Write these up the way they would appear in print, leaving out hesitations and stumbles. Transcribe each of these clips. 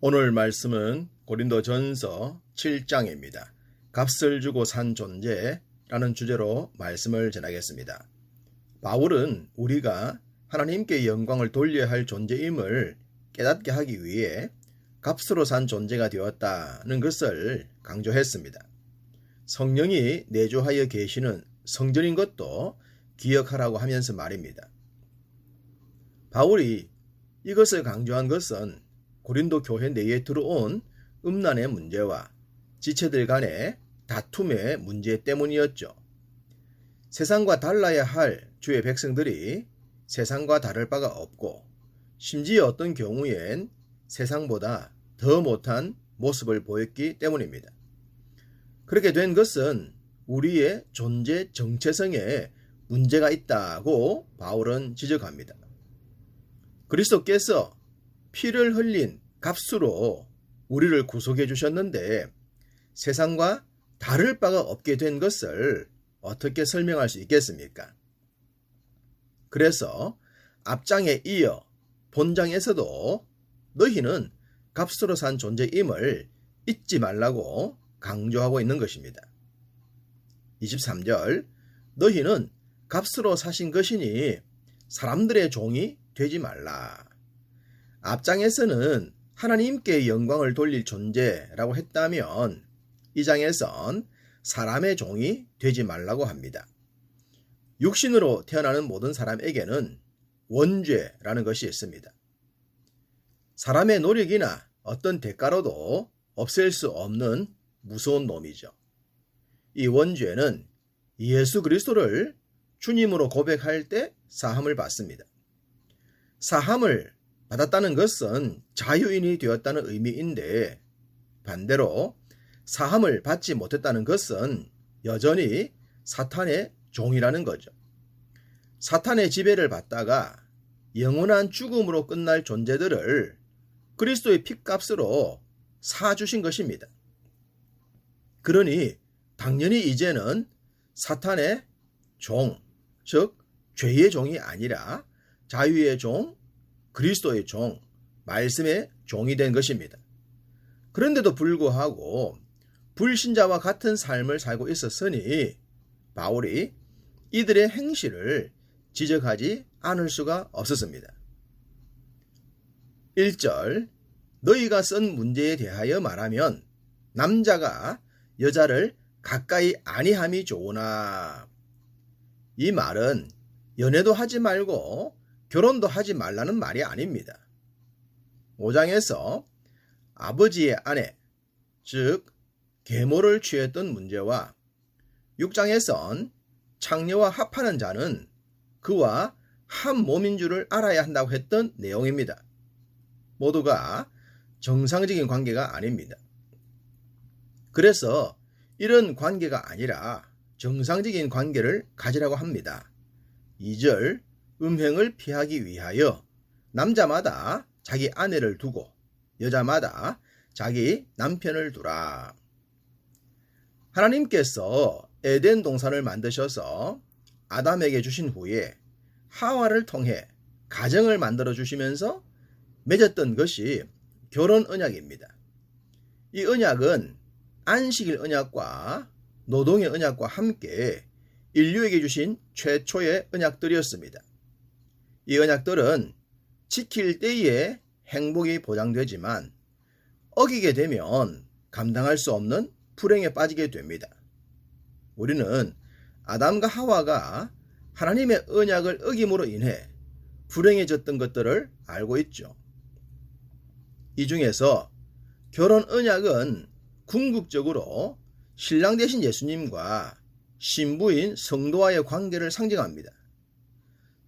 오늘 말씀은 고린도전서 7장입니다. 값을 주고 산 존재라는 주제로 말씀을 전하겠습니다. 바울은 우리가 하나님께 영광을 돌려야 할 존재임을 깨닫게 하기 위해 값으로 산 존재가 되었다는 것을 강조했습니다. 성령이 내주하여 계시는 성전인 것도 기억하라고 하면서 말입니다. 바울이 이것을 강조한 것은 고린도 교회 내에 들어온 음란의 문제와 지체들 간의 다툼의 문제 때문이었죠. 세상과 달라야 할 주의 백성들이 세상과 다를 바가 없고 심지어 어떤 경우엔 세상보다 더 못한 모습을 보였기 때문입니다. 그렇게 된 것은 우리의 존재 정체성에 문제가 있다고 바울은 지적합니다. 그리스도께서 피를 흘린 값으로 우리를 구속해 주셨는데 세상과 다를 바가 없게 된 것을 어떻게 설명할 수 있겠습니까? 그래서 앞장에 이어 본장에서도 너희는 값으로 산 존재임을 잊지 말라고 강조하고 있는 것입니다. 23절 너희는 값으로 사신 것이니 사람들의 종이 되지 말라. 앞장에서는 하나님께 영광을 돌릴 존재라고 했다면 이 장에선 사람의 종이 되지 말라고 합니다. 육신으로 태어나는 모든 사람에게는 원죄라는 것이 있습니다. 사람의 노력이나 어떤 대가로도 없앨 수 없는 무서운 놈이죠. 이 원죄는 예수 그리스도를 주님으로 고백할 때 사함을 받습니다. 사함을 받았다는 것은 자유인이 되었다는 의미인데 반대로 사함을 받지 못했다는 것은 여전히 사탄의 종이라는 거죠. 사탄의 지배를 받다가 영원한 죽음으로 끝날 존재들을 그리스도의 핏값으로 사주신 것입니다. 그러니 당연히 이제는 사탄의 종, 즉 죄의 종이 아니라 자유의 종, 그리스도의 종, 말씀의 종이 된 것입니다. 그런데도 불구하고 불신자와 같은 삶을 살고 있었으니 바울이 이들의 행실을 지적하지 않을 수가 없었습니다. 1절 너희가 쓴 문제에 대하여 말하면 남자가 여자를 가까이 아니함이 좋으나 이 말은 연애도 하지 말고 결혼도 하지 말라는 말이 아닙니다. 5장에서 아버지의 아내, 즉 계모를 취했던 문제와 6장에선 창녀와 합하는 자는 그와 한 몸인 줄을 알아야 한다고 했던 내용입니다. 모두가 정상적인 관계가 아닙니다. 그래서 이런 관계가 아니라 정상적인 관계를 가지라고 합니다. 2절 음행을 피하기 위하여 남자마다 자기 아내를 두고 여자마다 자기 남편을 두라. 하나님께서 에덴 동산을 만드셔서 아담에게 주신 후에 하와를 통해 가정을 만들어 주시면서 맺었던 것이 결혼 언약입니다. 이 언약은 안식일 언약과 노동의 언약과 함께 인류에게 주신 최초의 언약들이었습니다. 이 언약들은 지킬 때에 행복이 보장되지만 어기게 되면 감당할 수 없는 불행에 빠지게 됩니다. 우리는 아담과 하와가 하나님의 언약을 어김으로 인해 불행해졌던 것들을 알고 있죠. 이 중에서 결혼 언약은 궁극적으로 신랑 되신 예수님과 신부인 성도와의 관계를 상징합니다.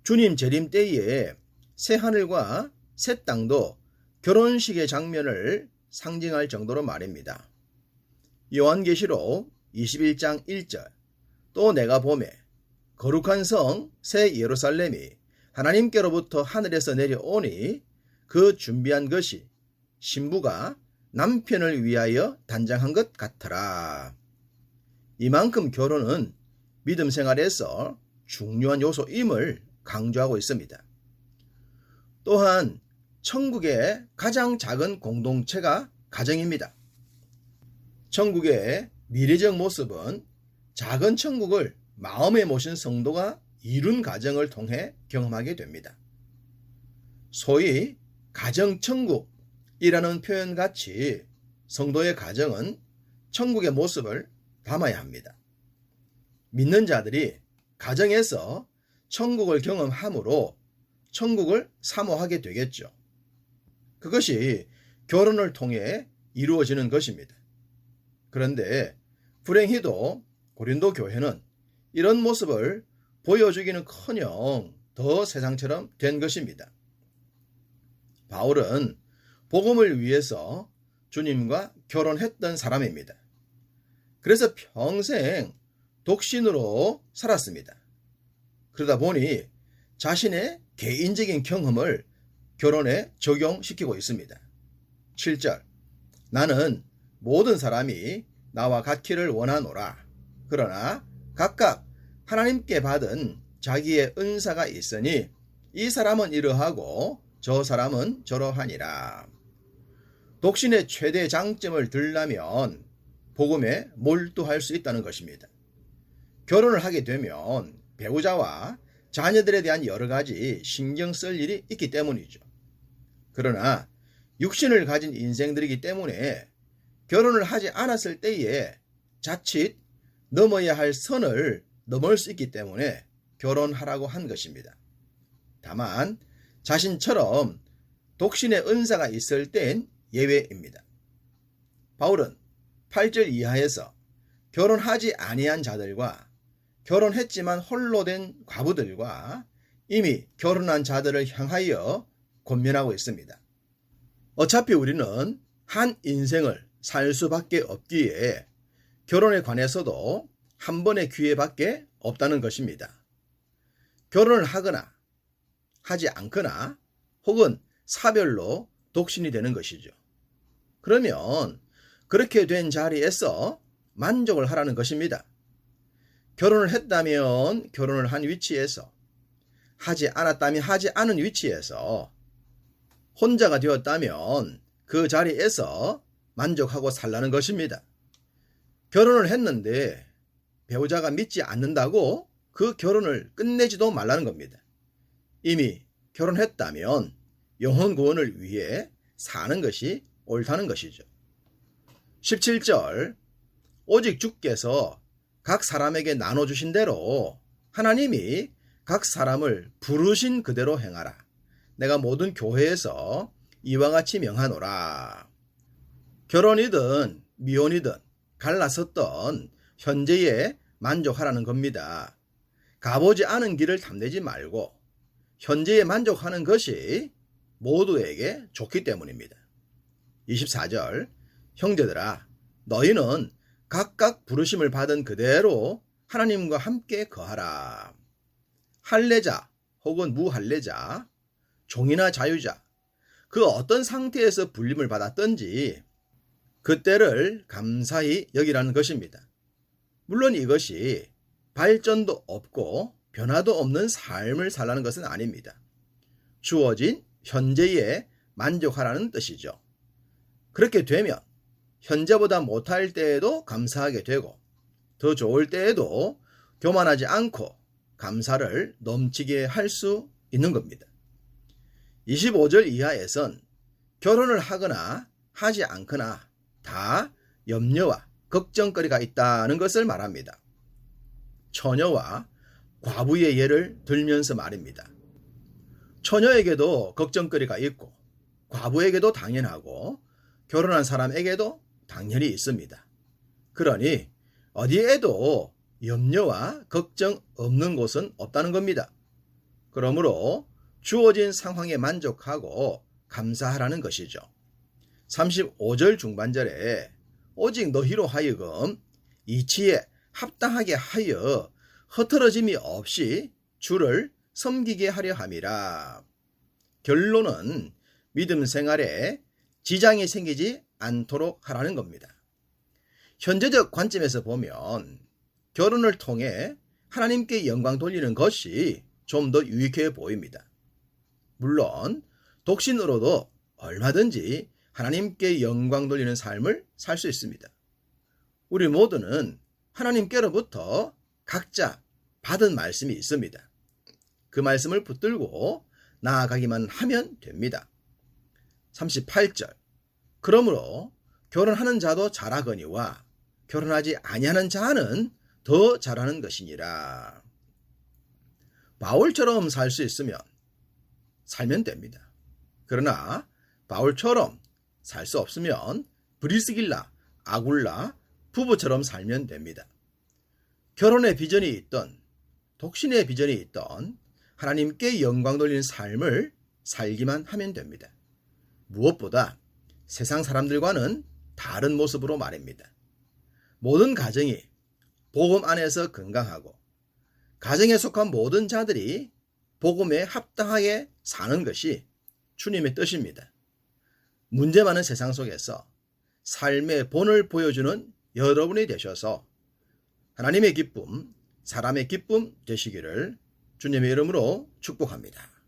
주님 재림 때에 새 하늘과 새 땅도 결혼식의 장면을 상징할 정도로 말입니다. 요한계시록 21장 1절 또 내가 보매 거룩한 성 새 예루살렘이 하나님께로부터 하늘에서 내려오니 그 준비한 것이 신부가 남편을 위하여 단장한 것 같더라. 이만큼 결혼은 믿음 생활에서 중요한 요소임을 강조하고 있습니다. 또한 천국의 가장 작은 공동체가 가정입니다. 천국의 미래적 모습은 작은 천국을 마음에 모신 성도가 이룬 가정을 통해 경험하게 됩니다. 소위 가정천국이라는 표현같이 성도의 가정은 천국의 모습을 담아야 합니다. 믿는 자들이 가정에서 천국을 경험함으로 천국을 사모하게 되겠죠. 그것이 결혼을 통해 이루어지는 것입니다. 그런데 불행히도 고린도 교회는 이런 모습을 보여주기는커녕 더 세상처럼 된 것입니다. 바울은 복음을 위해서 주님과 결혼했던 사람입니다. 그래서 평생 독신으로 살았습니다. 그러다 보니 자신의 개인적인 경험을 결혼에 적용시키고 있습니다. 7절 나는 모든 사람이 나와 같기를 원하노라. 그러나 각각 하나님께 받은 자기의 은사가 있으니 이 사람은 이러하고 저 사람은 저러하니라. 독신의 최대 장점을 들려면 복음에 몰두할 수 있다는 것입니다. 결혼을 하게 되면 배우자와 자녀들에 대한 여러 가지 신경 쓸 일이 있기 때문이죠. 그러나 육신을 가진 인생들이기 때문에 결혼을 하지 않았을 때에 자칫 넘어야 할 선을 넘을 수 있기 때문에 결혼하라고 한 것입니다. 다만 자신처럼 독신의 은사가 있을 땐 예외입니다. 바울은 8절 이하에서 결혼하지 아니한 자들과 결혼했지만 홀로 된 과부들과 이미 결혼한 자들을 향하여 권면하고 있습니다. 어차피 우리는 한 인생을 살 수밖에 없기에 결혼에 관해서도 한 번의 기회밖에 없다는 것입니다. 결혼을 하거나 하지 않거나 혹은 사별로 독신이 되는 것이죠. 그러면 그렇게 된 자리에서 만족을 하라는 것입니다. 결혼을 했다면 결혼을 한 위치에서, 하지 않았다면 하지 않은 위치에서, 혼자가 되었다면 그 자리에서 만족하고 살라는 것입니다. 결혼을 했는데 배우자가 믿지 않는다고 그 결혼을 끝내지도 말라는 겁니다. 이미 결혼했다면 영혼 구원을 위해 사는 것이 옳다는 것이죠. 17절 오직 주께서 각 사람에게 나눠주신 대로 하나님이 각 사람을 부르신 그대로 행하라. 내가 모든 교회에서 이와 같이 명하노라. 결혼이든 미혼이든 갈라섰던 현재에 만족하라는 겁니다. 가보지 않은 길을 탐내지 말고 현재에 만족하는 것이 모두에게 좋기 때문입니다. 24절 형제들아 너희는 각각 부르심을 받은 그대로 하나님과 함께 거하라. 할례자 혹은 무할례자, 종이나 자유자, 그 어떤 상태에서 불림을 받았든지 그때를 감사히 여기라는 것입니다. 물론 이것이 발전도 없고 변화도 없는 삶을 살라는 것은 아닙니다. 주어진 현재에 만족하라는 뜻이죠. 그렇게 되면 현재보다 못할 때에도 감사하게 되고 더 좋을 때에도 교만하지 않고 감사를 넘치게 할 수 있는 겁니다. 25절 이하에선 결혼을 하거나 하지 않거나 다 염려와 걱정거리가 있다는 것을 말합니다. 처녀와 과부의 예를 들면서 말입니다. 처녀에게도 걱정거리가 있고 과부에게도 당연하고 결혼한 사람에게도 당연히 있습니다. 그러니 어디에도 염려와 걱정 없는 곳은 없다는 겁니다. 그러므로 주어진 상황에 만족하고 감사하라는 것이죠. 35절 중반절에 오직 너희로 하여금 이치에 합당하게 하여 흐트러짐이 없이 주를 섬기게 하려 함이라. 결론은 믿음 생활에 지장이 생기지 않도록 하라는 겁니다. 현재적 관점에서 보면 결혼을 통해 하나님께 영광 돌리는 것이 좀 더 유익해 보입니다. 물론 독신으로도 얼마든지 하나님께 영광 돌리는 삶을 살 수 있습니다. 우리 모두는 하나님께로부터 각자 받은 말씀이 있습니다. 그 말씀을 붙들고 나아가기만 하면 됩니다. 38절. 그러므로 결혼하는 자도 잘하거니와 결혼하지 아니하는 자는 더 잘하는 것이니라. 바울처럼 살 수 있으면 살면 됩니다. 그러나 바울처럼 살 수 없으면 브리스길라, 아굴라 부부처럼 살면 됩니다. 결혼의 비전이 있던 독신의 비전이 있던 하나님께 영광 돌리는 삶을 살기만 하면 됩니다. 무엇보다 세상 사람들과는 다른 모습으로 말입니다. 모든 가정이 복음 안에서 건강하고 가정에 속한 모든 자들이 복음에 합당하게 사는 것이 주님의 뜻입니다. 문제 많은 세상 속에서 삶의 본을 보여주는 여러분이 되셔서 하나님의 기쁨, 사람의 기쁨 되시기를 주님의 이름으로 축복합니다.